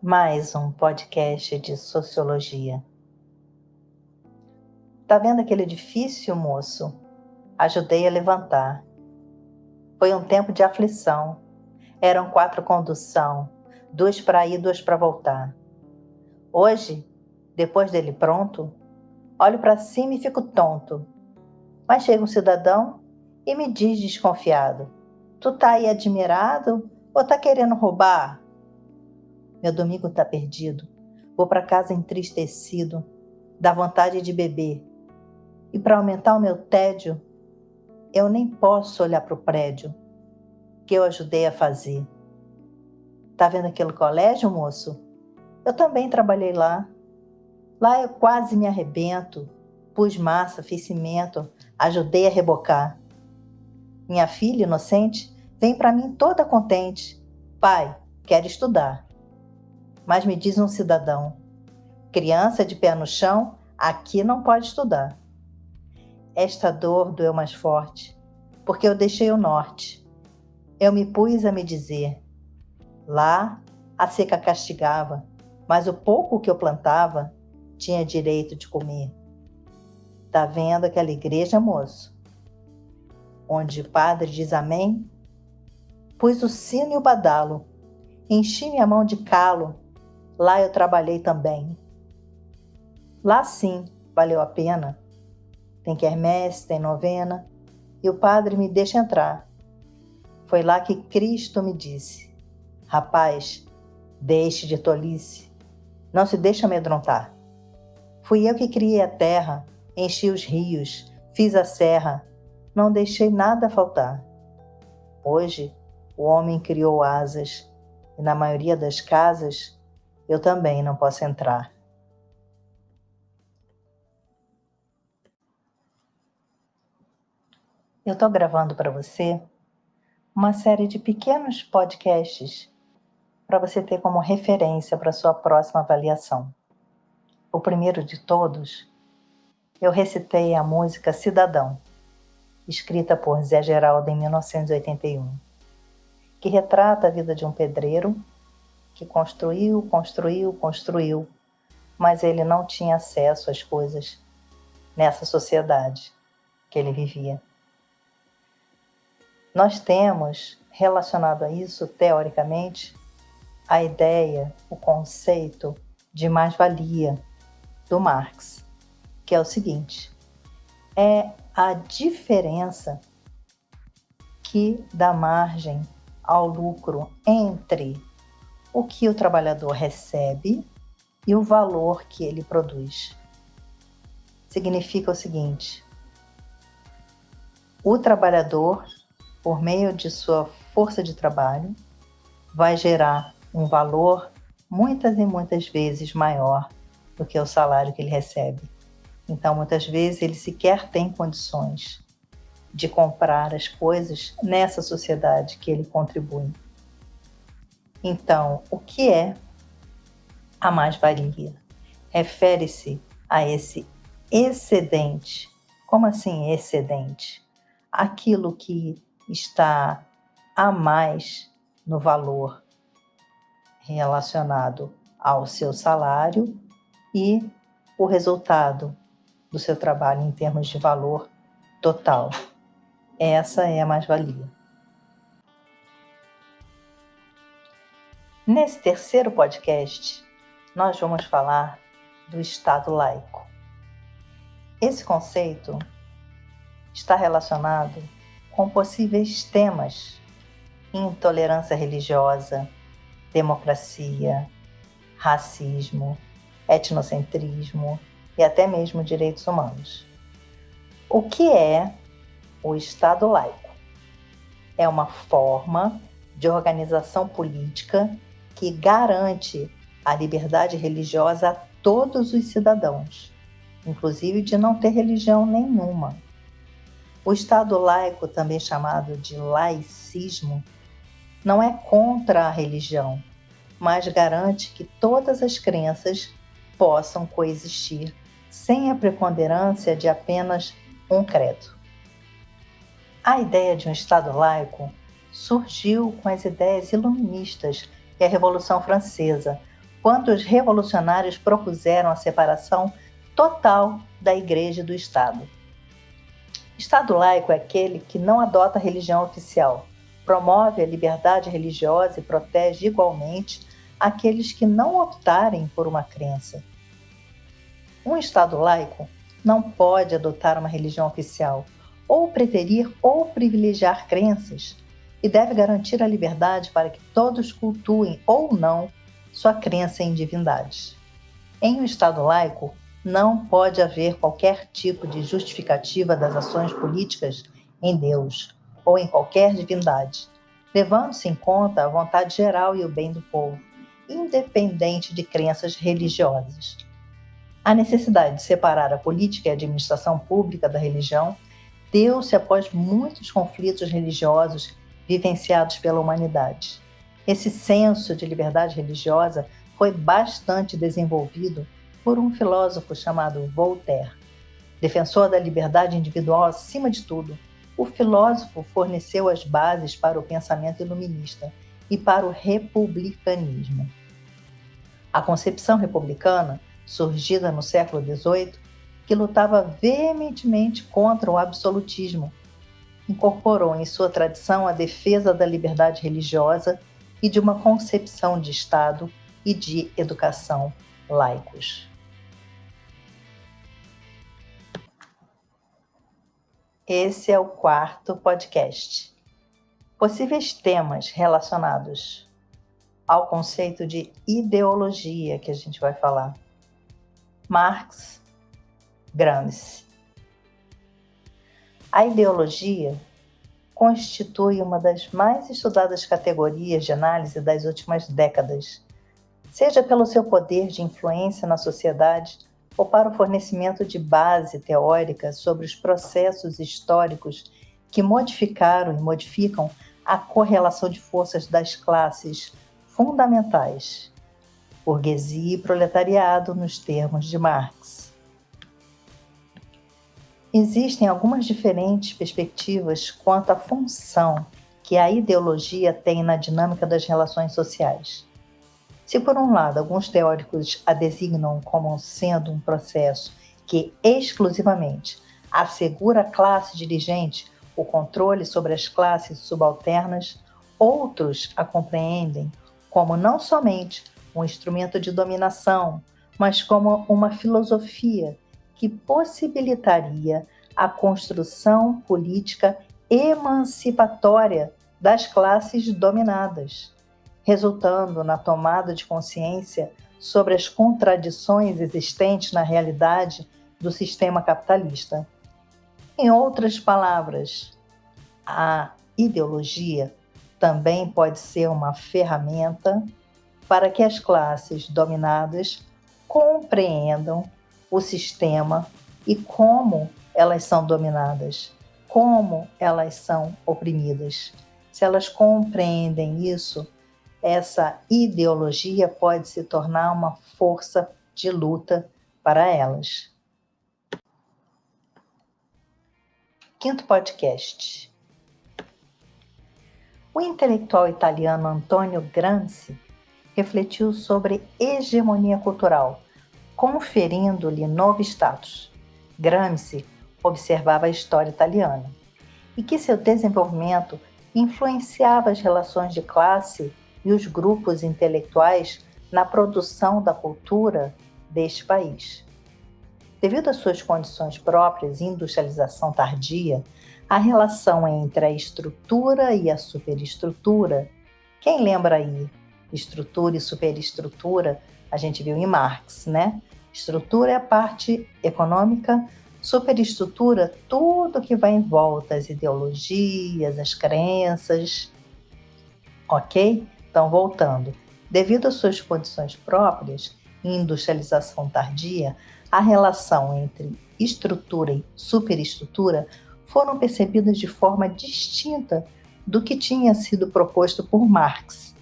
Mais um podcast de sociologia. Tá vendo aquele edifício, moço? Ajudei a levantar. Foi um tempo de aflição. Eram 4 condução, 2 para ir, 2 para voltar. Hoje, depois dele pronto, olho para cima e fico tonto. Mas chega um cidadão e me diz desconfiado: tu tá aí admirado ou tá querendo roubar? Meu domingo tá perdido. Vou para casa entristecido. Dá vontade de beber. E para aumentar o meu tédio, eu nem posso olhar para o prédio que eu ajudei a fazer. Tá vendo aquele colégio, moço? Eu também trabalhei lá. Lá eu quase me arrebento. Pus massa, fiz cimento, ajudei a rebocar. Minha filha, inocente, vem para mim toda contente. Pai, quero estudar. Mas me diz um cidadão: criança de pé no chão, aqui não pode estudar. Esta dor doeu mais forte, porque eu deixei o norte. Eu me pus a me dizer: lá a seca castigava, mas o pouco que eu plantava tinha direito de comer. Tá vendo aquela igreja, moço? Onde o padre diz amém? Pus o sino e o badalo, enchi minha mão de calo, lá eu trabalhei também. Lá sim, valeu a pena. Tem quermesse, tem novena, e o padre me deixa entrar. Foi lá que Cristo me disse: rapaz, deixe de tolice, não se deixe amedrontar. Fui eu que criei a terra, enchi os rios, fiz a serra, não deixei nada faltar. Hoje, o homem criou asas, e na maioria das casas, eu também não posso entrar. Eu estou gravando para você uma série de pequenos podcasts para você ter como referência para sua próxima avaliação. O primeiro de todos, eu recitei a música Cidadão, escrita por Zé Geraldo em 1981, que retrata a vida de um pedreiro que construiu, mas ele não tinha acesso às coisas nessa sociedade que ele vivia. Nós temos, relacionado a isso, teoricamente, a ideia, o conceito de mais-valia do Marx, que é o seguinte: é a diferença que dá margem ao lucro entre o que o trabalhador recebe e o valor que ele produz. Significa o seguinte: o trabalhador, por meio de sua força de trabalho, vai gerar um valor muitas e muitas vezes maior do que o salário que ele recebe. Então, muitas vezes, ele sequer tem condições de comprar as coisas nessa sociedade que ele contribui. Então, o que é a mais-valia? Refere-se a esse excedente. Como assim excedente? Aquilo que está a mais no valor relacionado ao seu salário e o resultado do seu trabalho em termos de valor total. Essa é a mais-valia. Nesse terceiro podcast, nós vamos falar do Estado laico. Esse conceito está relacionado com possíveis temas: intolerância religiosa, democracia, racismo, etnocentrismo e até mesmo direitos humanos. O que é o Estado laico? É uma forma de organização política que garante a liberdade religiosa a todos os cidadãos, inclusive de não ter religião nenhuma. O Estado laico, também chamado de laicismo, não é contra a religião, mas garante que todas as crenças possam coexistir sem a preponderância de apenas um credo. A ideia de um Estado laico surgiu com as ideias iluministas e a Revolução Francesa, quando os revolucionários propuseram a separação total da Igreja e do Estado. Estado laico é aquele que não adota a religião oficial, promove a liberdade religiosa e protege igualmente aqueles que não optarem por uma crença. Um Estado laico não pode adotar uma religião oficial, ou preferir ou privilegiar crenças, e deve garantir a liberdade para que todos cultuem ou não sua crença em divindades. Em um Estado laico, não pode haver qualquer tipo de justificativa das ações políticas em Deus ou em qualquer divindade, levando-se em conta a vontade geral e o bem do povo, independente de crenças religiosas. A necessidade de separar a política e a administração pública da religião deu-se após muitos conflitos religiosos vivenciados pela humanidade. Esse senso de liberdade religiosa foi bastante desenvolvido por um filósofo chamado Voltaire. Defensor da liberdade individual acima de tudo, o filósofo forneceu as bases para o pensamento iluminista e para o republicanismo. A concepção republicana, surgida no século XVIII, que lutava veementemente contra o absolutismo, incorporou em sua tradição a defesa da liberdade religiosa e de uma concepção de Estado e de educação laicos. Esse é o 4º podcast. Possíveis temas relacionados ao conceito de ideologia que a gente vai falar. Marx, Gramsci. A ideologia constitui uma das mais estudadas categorias de análise das últimas décadas, seja pelo seu poder de influência na sociedade ou para o fornecimento de base teórica sobre os processos históricos que modificaram e modificam a correlação de forças das classes fundamentais, burguesia e proletariado nos termos de Marx. Existem algumas diferentes perspectivas quanto à função que a ideologia tem na dinâmica das relações sociais. Se, por um lado, alguns teóricos a designam como sendo um processo que exclusivamente assegura à classe dirigente o controle sobre as classes subalternas, outros a compreendem como não somente um instrumento de dominação, mas como uma filosofia que possibilitaria a construção política emancipatória das classes dominadas, resultando na tomada de consciência sobre as contradições existentes na realidade do sistema capitalista. Em outras palavras, a ideologia também pode ser uma ferramenta para que as classes dominadas compreendam o sistema e como elas são dominadas, como elas são oprimidas. Se elas compreendem isso, essa ideologia pode se tornar uma força de luta para elas. 5º podcast. O intelectual italiano Antonio Gramsci refletiu sobre hegemonia cultural, conferindo-lhe novo status. Gramsci observava a história italiana e que seu desenvolvimento influenciava as relações de classe e os grupos intelectuais na produção da cultura deste país. Devido às suas condições próprias e industrialização tardia, a relação entre a estrutura e a superestrutura, quem lembra aí? Estrutura e superestrutura, a gente viu em Marx, né? Estrutura é a parte econômica, superestrutura, tudo que vai em volta, as ideologias, as crenças. Ok? Então, voltando. Devido às suas condições próprias e industrialização tardia, a relação entre estrutura e superestrutura foram percebidas de forma distinta do que tinha sido proposto por Marx.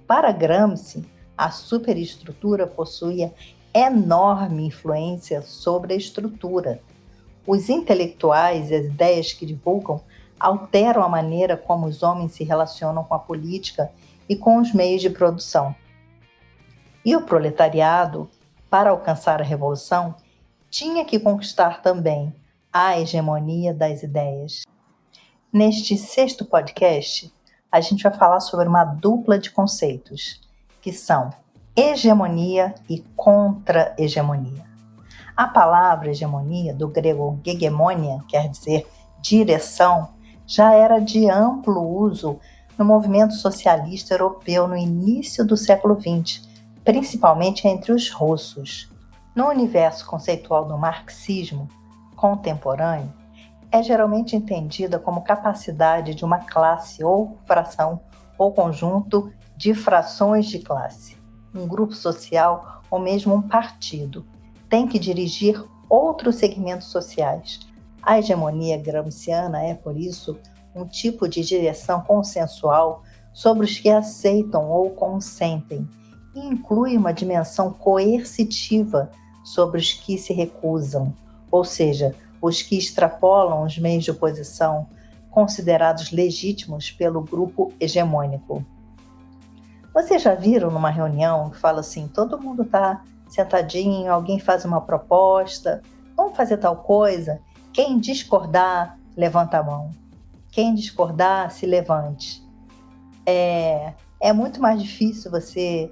Para Gramsci, a superestrutura possuía enorme influência sobre a estrutura. Os intelectuais e as ideias que divulgam alteram a maneira como os homens se relacionam com a política e com os meios de produção. E o proletariado, para alcançar a revolução, tinha que conquistar também a hegemonia das ideias. Neste sexto podcast, a gente vai falar sobre uma dupla de conceitos, que são hegemonia e contra-hegemonia. A palavra hegemonia, do grego hegemonia, quer dizer direção, já era de amplo uso no movimento socialista europeu no início do século XX, principalmente entre os russos. No universo conceitual do marxismo contemporâneo, é geralmente entendida como capacidade de uma classe ou fração ou conjunto de frações de classe, um grupo social ou mesmo um partido, tem que dirigir outros segmentos sociais. A hegemonia gramsciana é, por isso, um tipo de direção consensual sobre os que aceitam ou consentem, e inclui uma dimensão coercitiva sobre os que se recusam, ou seja, os que extrapolam os meios de oposição considerados legítimos pelo grupo hegemônico. Vocês já viram numa reunião que fala assim, todo mundo está sentadinho, alguém faz uma proposta, vamos fazer tal coisa? Quem discordar, levanta a mão. Quem discordar, se levante. É muito mais difícil você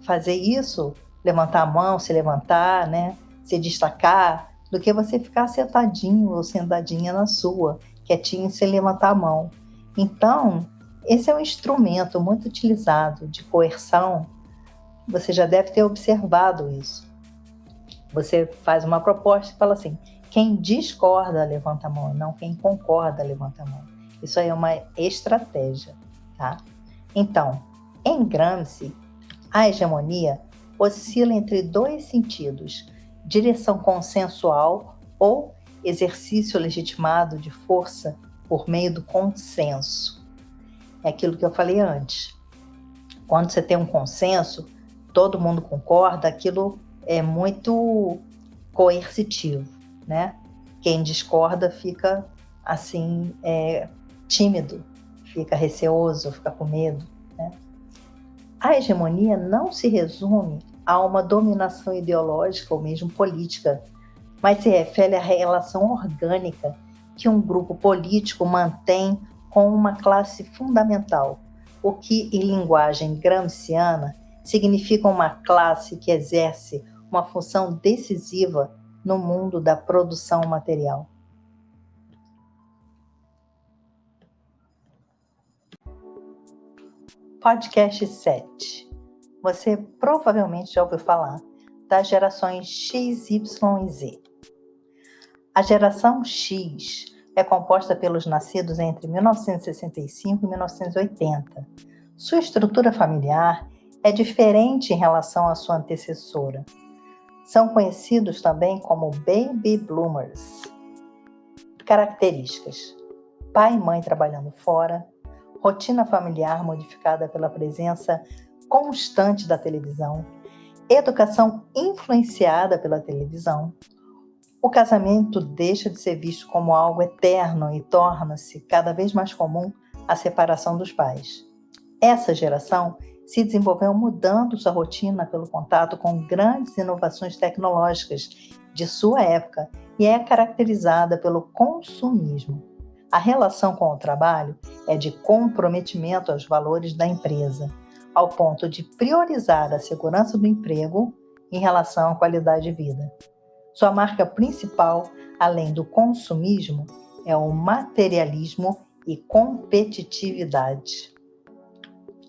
fazer isso, levantar a mão, se levantar, né? Se destacar, do que você ficar sentadinho ou sentadinha na sua, quietinho, sem levantar a mão. Então, esse é um instrumento muito utilizado de coerção. Você já deve ter observado isso. Você faz uma proposta e fala assim, quem discorda, levanta a mão, não quem concorda, levanta a mão. Isso aí é uma estratégia, tá? Então, em Gramsci, a hegemonia oscila entre dois sentidos, direção consensual ou exercício legitimado de força por meio do consenso. É aquilo que eu falei antes. Quando você tem um consenso, todo mundo concorda, aquilo é muito coercitivo, né? Quem discorda fica assim, tímido, fica receoso, fica com medo, né? A hegemonia não se resume a uma dominação ideológica ou mesmo política, mas se refere à relação orgânica que um grupo político mantém com uma classe fundamental, o que, em linguagem gramsciana, significa uma classe que exerce uma função decisiva no mundo da produção material. Podcast 7. Você provavelmente já ouviu falar das gerações X, Y e Z. A geração X é composta pelos nascidos entre 1965 e 1980. Sua estrutura familiar é diferente em relação à sua antecessora. São conhecidos também como Baby Boomers. Características: pai e mãe trabalhando fora, rotina familiar modificada pela presença constante da televisão, educação influenciada pela televisão. O casamento deixa de ser visto como algo eterno e torna-se cada vez mais comum a separação dos pais. Essa geração se desenvolveu mudando sua rotina pelo contato com grandes inovações tecnológicas de sua época e é caracterizada pelo consumismo. A relação com o trabalho é de comprometimento aos valores da empresa, ao ponto de priorizar a segurança do emprego em relação à qualidade de vida. Sua marca principal, além do consumismo, é o materialismo e competitividade.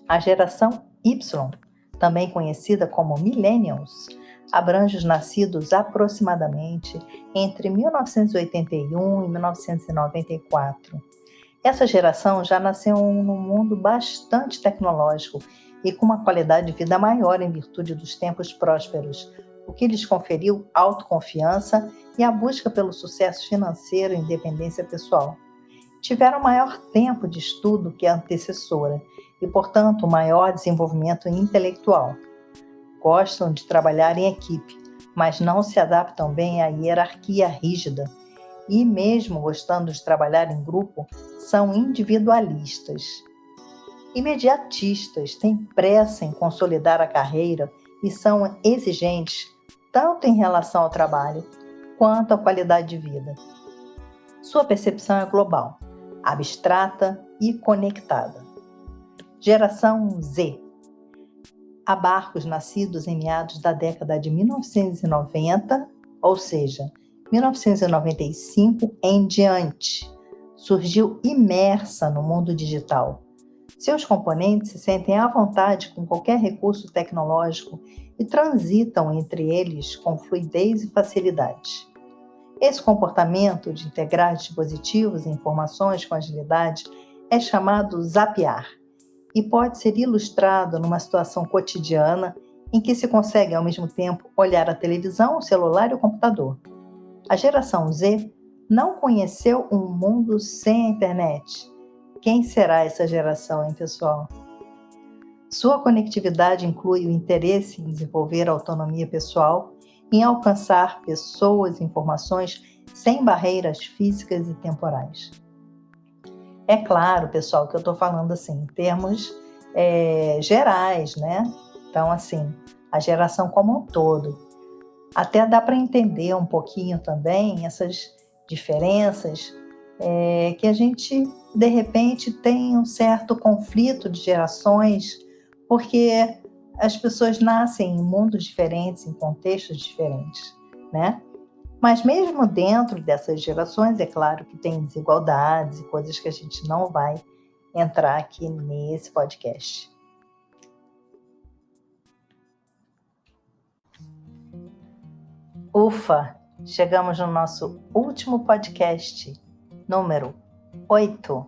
A geração Y, também conhecida como Millennials, abrange os nascidos aproximadamente entre 1981 e 1994. Essa geração já nasceu num mundo bastante tecnológico e com uma qualidade de vida maior em virtude dos tempos prósperos, o que lhes conferiu autoconfiança e a busca pelo sucesso financeiro e independência pessoal. Tiveram maior tempo de estudo que a antecessora e, portanto, maior desenvolvimento intelectual. Gostam de trabalhar em equipe, mas não se adaptam bem à hierarquia rígida e, mesmo gostando de trabalhar em grupo, são individualistas. Imediatistas, têm pressa em consolidar a carreira e são exigentes tanto em relação ao trabalho quanto à qualidade de vida. Sua percepção é global, abstrata e conectada. Geração Z. Abarca os nascidos em meados da década de 1990, ou seja, 1995 em diante. Surgiu imersa no mundo digital. Seus componentes se sentem à vontade com qualquer recurso tecnológico e transitam entre eles com fluidez e facilidade. Esse comportamento de integrar dispositivos e informações com agilidade é chamado zapear e pode ser ilustrado numa situação cotidiana em que se consegue ao mesmo tempo olhar a televisão, o celular e o computador. A geração Z não conheceu um mundo sem a internet. Quem será essa geração, hein, pessoal? Sua conectividade inclui o interesse em desenvolver a autonomia pessoal, em alcançar pessoas e informações sem barreiras físicas e temporais. É claro, pessoal, que eu estou falando assim em termos gerais, né? Então, assim, a geração como um todo. Até dá para entender um pouquinho também essas diferenças que a gente, de repente, tem um certo conflito de gerações, porque as pessoas nascem em mundos diferentes, em contextos diferentes, né? Mas mesmo dentro dessas gerações, é claro que tem desigualdades e coisas que a gente não vai entrar aqui nesse podcast. Ufa! Chegamos no nosso último podcast, número 8.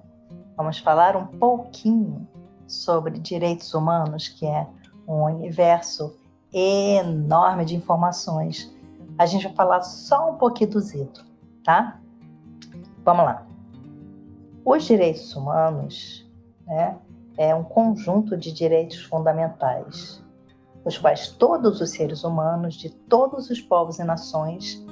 Vamos falar um pouquinho sobre direitos humanos, que é um universo enorme de informações. A gente vai falar só um pouquinho do Zito, tá? Vamos lá. Os direitos humanos, né, é um conjunto de direitos fundamentais, os quais todos os seres humanos de todos os povos e nações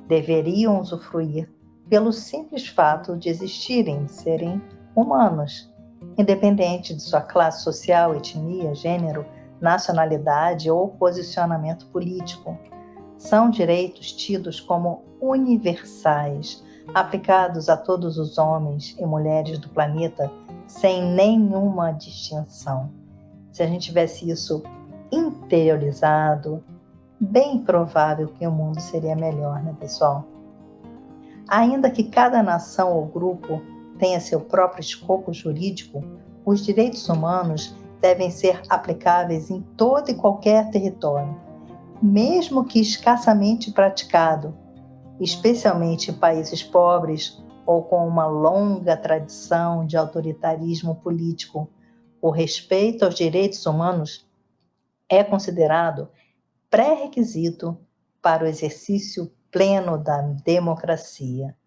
deveriam usufruir pelo simples fato de existirem, de serem humanos, independente de sua classe social, etnia, gênero, nacionalidade ou posicionamento político. São direitos tidos como universais, aplicados a todos os homens e mulheres do planeta, sem nenhuma distinção. Se a gente tivesse isso interiorizado, bem provável que o mundo seria melhor, né, pessoal? Ainda que cada nação ou grupo tenha seu próprio escopo jurídico, os direitos humanos devem ser aplicáveis em todo e qualquer território, mesmo que escassamente praticado, especialmente em países pobres ou com uma longa tradição de autoritarismo político. O respeito aos direitos humanos é considerado pré-requisito para o exercício pleno da democracia.